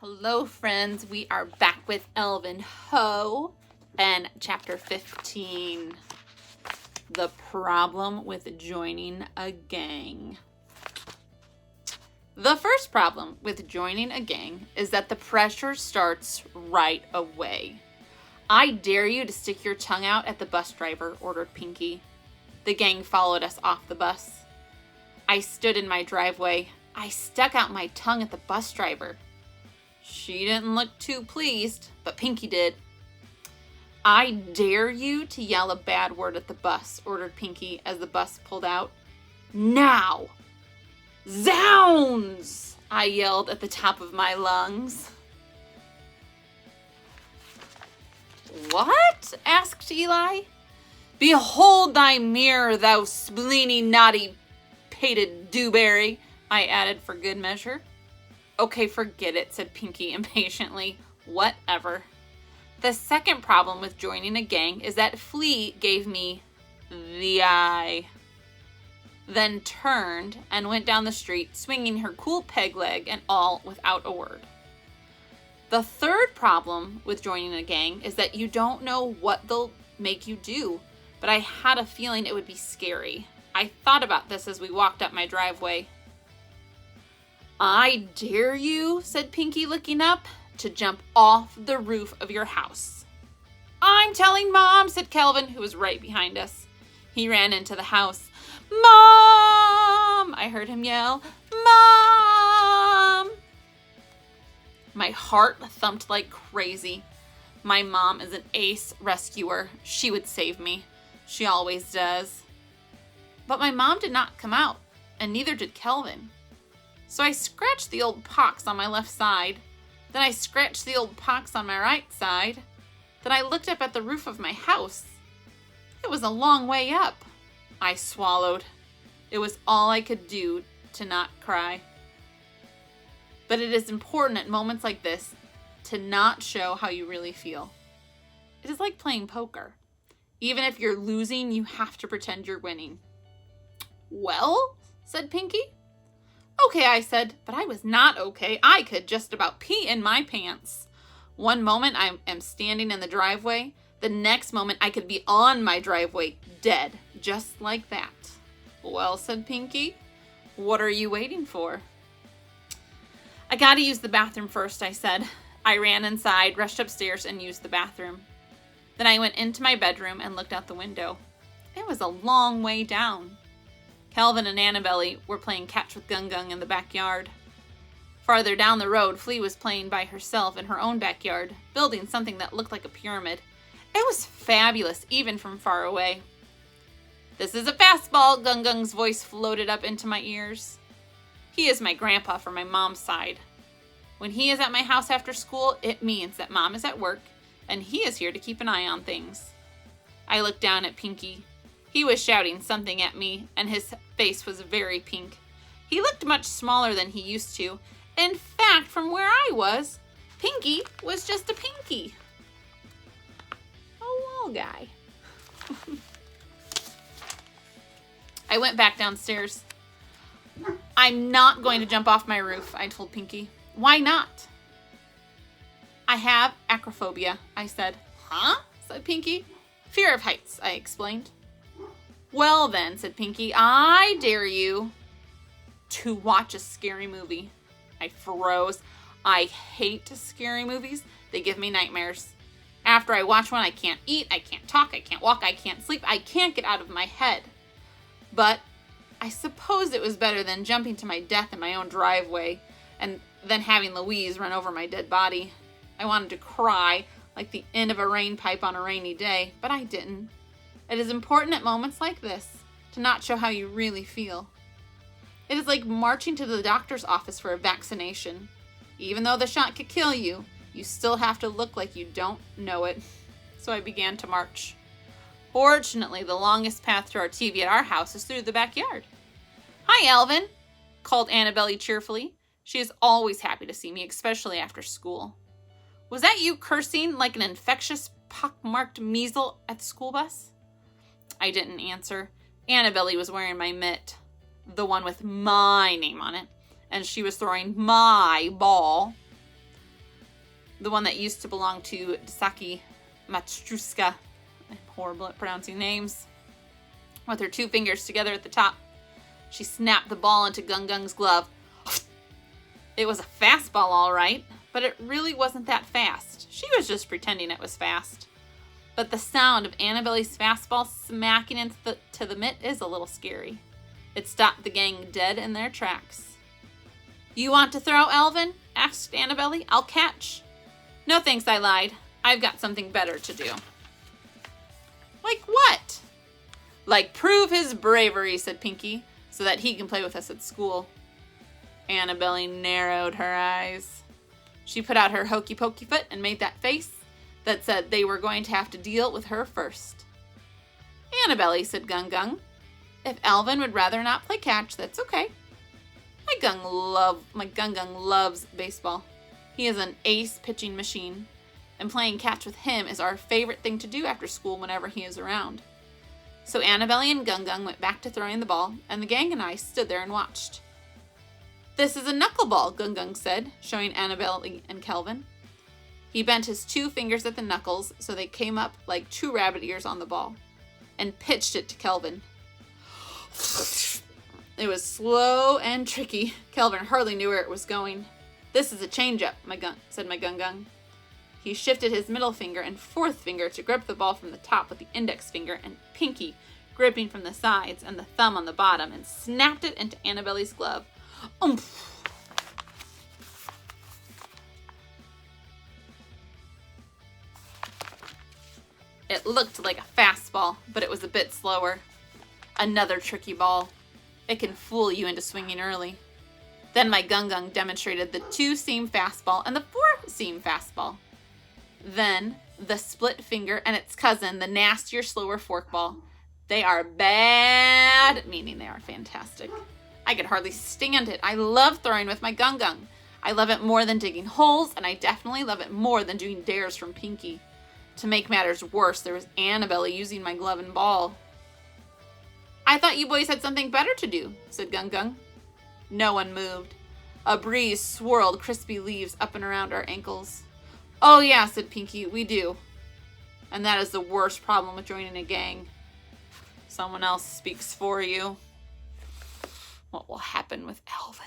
Hello friends, we are back with Alvin Ho and chapter 15, the problem with joining a gang. The first problem with joining a gang is that the pressure starts right away. I dare you to stick your tongue out at the bus driver, ordered Pinky. The gang followed us off the bus. I stood in my driveway. I stuck out my tongue at the bus driver. She didn't look too pleased, but Pinky did. I dare you to yell a bad word at the bus, ordered Pinky as the bus pulled out. Now! Zounds! I yelled at the top of my lungs. What? Asked Eli. Behold thy mirror, thou spleeny, naughty, pated dewberry, I added for good measure. Okay, forget it, said Pinky impatiently. Whatever. The second problem with joining a gang is that Flea gave me the eye, then turned and went down the street, swinging her cool peg leg and all without a word. The third problem with joining a gang is that you don't know what they'll make you do, but I had a feeling it would be scary. I thought about this as we walked up my driveway. I dare you, said Pinky, looking up, to jump off the roof of your house. I'm telling Mom, said Calvin, who was right behind us. He ran into the house. Mom! I heard him yell, Mom! My heart thumped like crazy. My mom is an ace rescuer. She would save me. She always does. But my mom did not come out, and neither did Calvin. So I scratched the old pox on my left side. Then I scratched the old pox on my right side. Then I looked up at the roof of my house. It was a long way up. I swallowed. It was all I could do to not cry. But it is important at moments like this to not show how you really feel. It is like playing poker. Even if you're losing, you have to pretend you're winning. Well, said Pinky. Okay, I said, but I was not okay. I could just about pee in my pants. One moment I am standing in the driveway. The next moment I could be on my driveway, dead, just like that. Well, said Pinky, what are you waiting for? I gotta use the bathroom first, I said. I ran inside, rushed upstairs, and used the bathroom. Then I went into my bedroom and looked out the window. It was a long way down. Calvin and Annabelle were playing catch with Gung Gung in the backyard. Farther down the road, Flea was playing by herself in her own backyard, building something that looked like a pyramid. It was fabulous, even from far away. This is a fastball, Gung Gung's voice floated up into my ears. He is my grandpa from my mom's side. When he is at my house after school, it means that Mom is at work, and he is here to keep an eye on things. I looked down at Pinky. He was shouting something at me, and his face was very pink. He looked much smaller than he used to. In fact, from where I was, Pinky was just a Pinky. A little guy. I went back downstairs. I'm not going to jump off my roof, I told Pinky. Why not? I have acrophobia, I said. Huh? Said Pinky. Fear of heights, I explained. Well then, said Pinky, I dare you to watch a scary movie. I froze. I hate scary movies. They give me nightmares. After I watch one, I can't eat, I can't talk, I can't walk, I can't sleep, I can't get out of my head. But I suppose it was better than jumping to my death in my own driveway and then having Louise run over my dead body. I wanted to cry like the end of a rain pipe on a rainy day, but I didn't. It is important at moments like this to not show how you really feel. It is like marching to the doctor's office for a vaccination. Even though the shot could kill you, you still have to look like you don't know it. So I began to march. Fortunately, the longest path to our TV at our house is through the backyard. Hi, Alvin, called Annabelle cheerfully. She is always happy to see me, especially after school. Was that you cursing like an infectious, pock-marked measle at the school bus? I didn't answer. Annabelle was wearing my mitt, the one with my name on it, and she was throwing my ball. the one that used to belong to Saki Matruska. I'm horrible at pronouncing names. With her 2 fingers together at the top, she snapped the ball into Gung Gung's glove. It was a fastball, all right, but it really wasn't that fast. She was just pretending it was fast. But the sound of Annabelle's fastball smacking into the mitt is a little scary. It stopped the gang dead in their tracks. You want to throw, Alvin? Asked Annabelle. I'll catch. No thanks, I lied. I've got something better to do. Like what? Like prove his bravery, said Pinky, so that he can play with us at school. Annabelle narrowed her eyes. She put out her hokey pokey foot and made that face that said they were going to have to deal with her first. Annabelle, said Gung Gung, if Alvin would rather not play catch, that's okay. My Gung Gung loves baseball. He is an ace pitching machine, and playing catch with him is our favorite thing to do after school whenever he is around. So Annabelle and Gung Gung went back to throwing the ball, and the gang and I stood there and watched. This is a knuckleball, Gung Gung said, showing Annabelle and Kelvin. He bent his 2 fingers at the knuckles so they came up like 2 rabbit ears on the ball, and pitched it to Kelvin. It was slow and tricky. Kelvin hardly knew where it was going. This is a changeup, said my Gung Gung. He shifted his middle finger and 4th finger to grip the ball from the top with the index finger and pinky gripping from the sides and the thumb on the bottom, and snapped it into Annabelle's glove. Oomph! It looked like a fastball, but it was a bit slower. Another tricky ball. It can fool you into swinging early. Then my Gung Gung demonstrated the 2-seam fastball and the 4-seam fastball. Then the split finger and its cousin, the nastier, slower forkball. They are bad, meaning they are fantastic. I could hardly stand it. I love throwing with my Gung Gung. I love it more than digging holes, and I definitely love it more than doing dares from Pinky. To make matters worse, there was Annabelle using my glove and ball. I thought you boys had something better to do, said Gung Gung. No one moved. A breeze swirled crispy leaves up and around our ankles. Oh yeah, said Pinky, we do. And that is the worst problem with joining a gang. Someone else speaks for you. What will happen with Alvin?